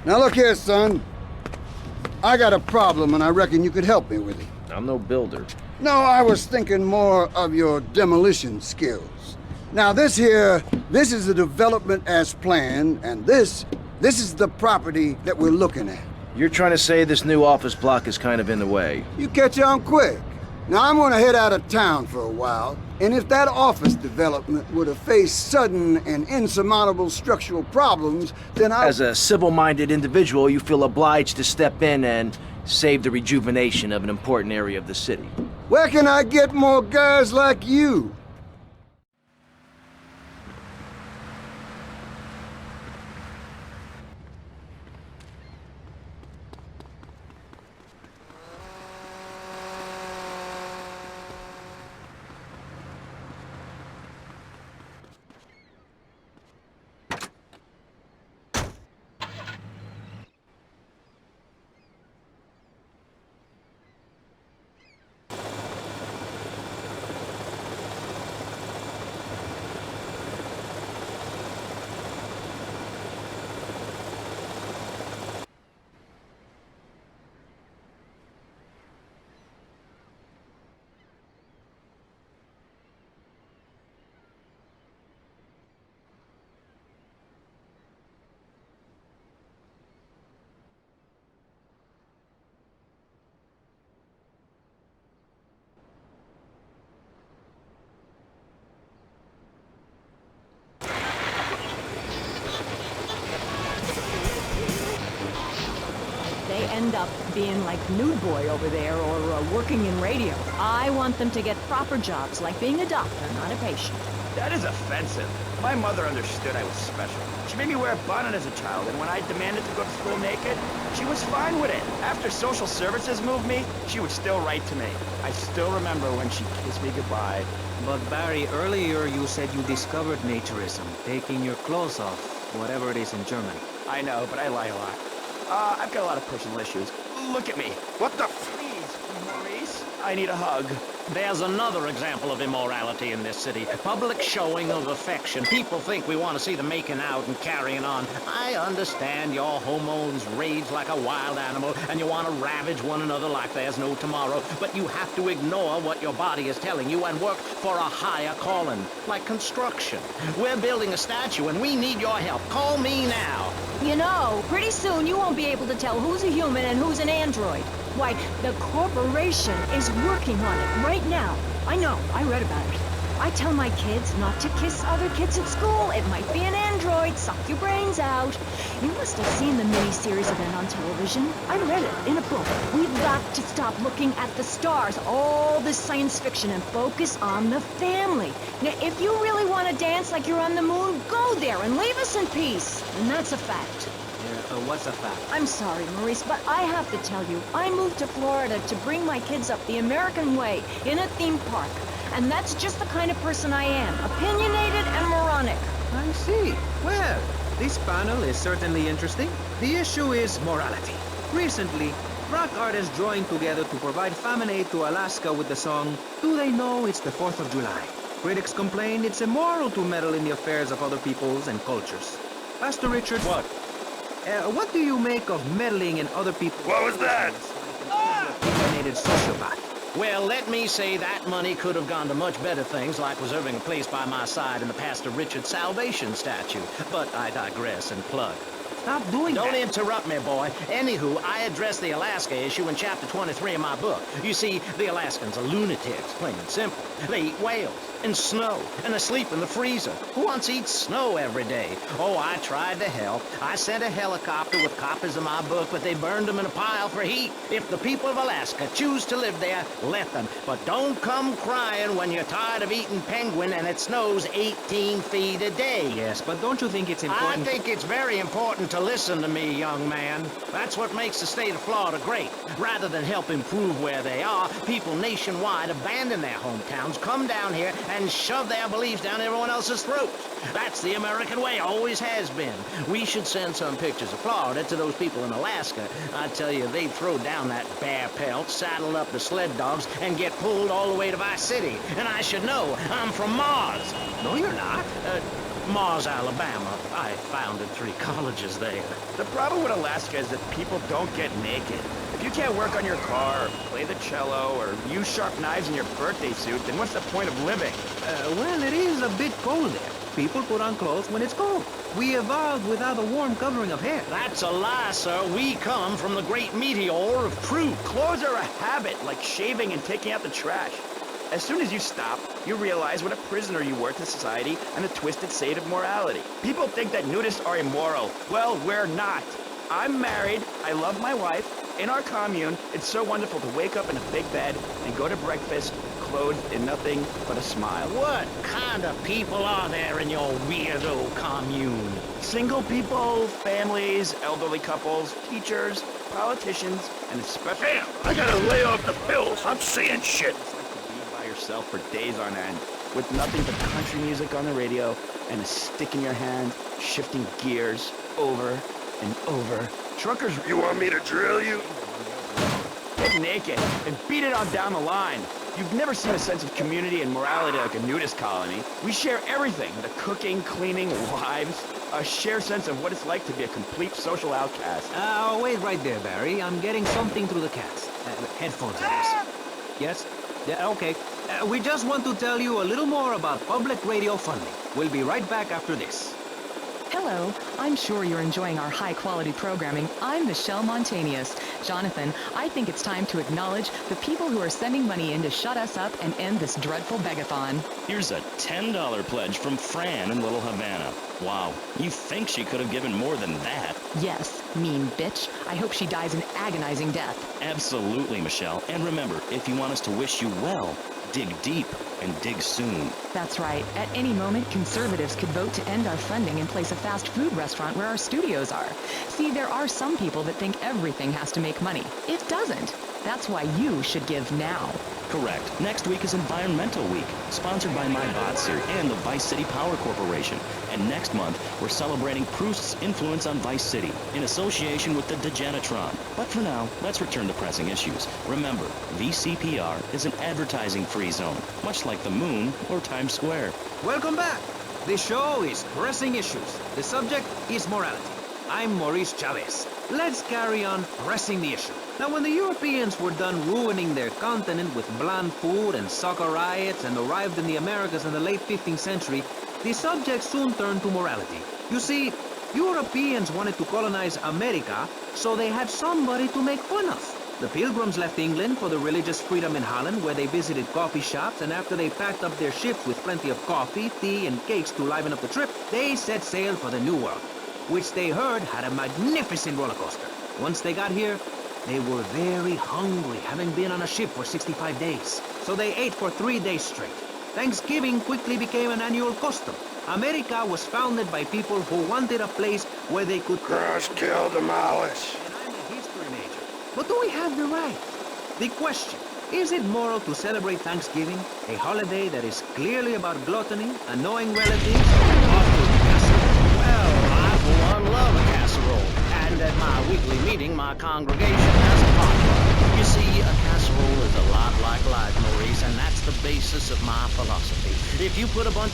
Now look here, son. I got a problem and I reckon you could help me with it. I'm no builder. No, I was thinking more of your demolition skills. Now this is the development as planned, and this is the property that we're looking at. You're trying to say this new office block is kind of in the way? You catch on quick. Now I'm gonna head out of town for a while, and if that office development were to face sudden and insurmountable structural problems, then As a civil-minded individual, you feel obliged to step in and save the rejuvenation of an important area of the city. Where can I get more guys like you? They end up being like Nude Boy over there or working in radio. I want them to get proper jobs, like being a doctor, not a patient. That is offensive. My mother understood I was special. She made me wear a bonnet as a child, and when I demanded to go to school naked, she was fine with it. After social services moved me, she would still write to me. I still remember when she kissed me goodbye. But Barry, earlier you said you discovered naturism, taking your clothes off, whatever it is in German. I know, but I lie a lot. I've got a lot of personal issues. Look at me. What the Please, Maurice. I need a hug. There's another example of immorality in this city. Public showing of affection. People think we want to see them making out and carrying on. I understand your hormones rage like a wild animal, and you want to ravage one another like there's no tomorrow. But you have to ignore what your body is telling you and work for a higher calling, like construction. We're building a statue, and we need your help. Call me now. You know, pretty soon you won't be able to tell who's a human and who's an android. Why, the corporation is working on it right now. I know, I read about it. I tell my kids not to kiss other kids at school. It might be an android, suck your brains out. You must have seen the miniseries event on television. I read it in a book. We've got to stop looking at the stars, all this science fiction, and focus on the family. Now, if you really want to dance like you're on the moon, go there and leave us in peace. And that's a fact. What's a fact? I'm sorry, Maurice, but I have to tell you, I moved to Florida to bring my kids up the American way in a theme park. And that's just the kind of person I am, opinionated and moronic. I see. Well, this panel is certainly interesting. The issue is morality. Recently, rock artists joined together to provide famine aid to Alaska with the song, Do They Know It's the 4th of July? Critics complain it's immoral to meddle in the affairs of other peoples and cultures. Pastor Richard, what do you make of meddling in other people's... What was that? Opinionated sociopath. Well, let me say that money could have gone to much better things, like reserving a place by my side in the Pastor Richard Salvation statue. But I digress and plug. Stop doing that. Don't interrupt me, boy. Anywho, I addressed the Alaska issue in chapter 23 of my book. You see, the Alaskans are lunatics, plain and simple. They eat whales and snow, and they sleep in the freezer. Who wants to eat snow every day? Oh, I tried to help. I sent a helicopter with copies of my book, but they burned them in a pile for heat. If the people of Alaska choose to live there, let them. But don't come crying when you're tired of eating penguin and it snows 18 feet a day. Yes, but don't you think it's important... I think it's very important to listen to me, young man. That's what makes the state of Florida great. Rather than help improve where they are, people nationwide abandon their hometowns, come down here, and shove their beliefs down everyone else's throats. That's the American way, always has been. We should send some pictures of Florida to those people in Alaska. I tell you, they'd throw down that bear pelt, saddle up the sled dogs, and get pulled all the way to Vice City. And I should know, I'm from Mars. No, you're not. Mars, Alabama. I founded 3 colleges there. The problem with Alaska is that people don't get naked. If you can't work on your car, or play the cello, or use sharp knives in your birthday suit, then what's the point of living? Well, it is a bit cold there. People put on clothes when it's cold. We evolved without a warm covering of hair. That's a lie, sir. We come from the great meteor of truth. Clothes are a habit, like shaving and taking out the trash. As soon as you stop, you realize what a prisoner you were to society and the twisted state of morality. People think that nudists are immoral. Well, we're not. I'm married, I love my wife. In our commune, it's so wonderful to wake up in a big bed and go to breakfast clothed in nothing but a smile. What kind of people are there in your weirdo commune? Single people, families, elderly couples, teachers, politicians, and especially... Damn, I gotta lay off the pills. I'm seeing shit. It's like to be by yourself for days on end, with nothing but country music on the radio and a stick in your hand, shifting gears over and over. Truckers... You want me to drill you? Get naked and beat it on down the line. You've never seen a sense of community and morality like a nudist colony. We share everything, the cooking, cleaning, wives, a shared sense of what it's like to be a complete social outcast. Wait right there, Barry. I'm getting something through the cast. Headphones, I guess. Yes? Yeah, okay. We just want to tell you a little more about public radio funding. We'll be right back after this. Hello, I'm sure you're enjoying our high-quality programming. I'm Michelle Montanius. Jonathan, I think it's time to acknowledge the people who are sending money in to shut us up and end this dreadful begathon. Here's a $10 pledge from Fran in Little Havana. Wow, you think she could have given more than that? Yes, mean bitch. I hope she dies an agonizing death. Absolutely, Michelle. And remember, if you want us to wish you well, dig deep and dig soon. That's right. At any moment, conservatives could vote to end our funding and place a fast food restaurant where our studios are. See, there are some people that think everything has to make money. It doesn't. That's why you should give now. Correct. Next week is Environmental Week, sponsored by My Botser and the Vice City Power Corporation. And next month, we're celebrating Proust's influence on Vice City in association with the Degenitron. But for now, let's return to pressing issues. Remember, VCPR is an advertising-free zone, much like the moon or Times Square. Welcome back. The show is Pressing Issues. The subject is morality. I'm Maurice Chavez. Let's carry on pressing the issue. Now, when the Europeans were done ruining their continent with bland food and soccer riots and arrived in the Americas in the late 15th century, the subject soon turned to morality. You see, Europeans wanted to colonize America, so they had somebody to make fun of. The Pilgrims left England for the religious freedom in Holland, where they visited coffee shops, and after they packed up their ships with plenty of coffee, tea, and cakes to liven up the trip, they set sail for the New World, which they heard had a magnificent roller coaster. Once they got here, they were very hungry, having been on a ship for 65 days. So they ate for 3 days straight. Thanksgiving quickly became an annual custom. America was founded by people who wanted a place where they could Crush, kill, demolish. And I'm a history major. But do we have the right? The question, is it moral to celebrate Thanksgiving, a holiday that is clearly about gluttony, annoying relatives, and awful casserole? Well, I for one love a casserole. And at my weekly meeting, my congregation has a potluck. You see, a casserole is a lot like life, Maurice, and that's the basis of my philosophy. If you put a bunch...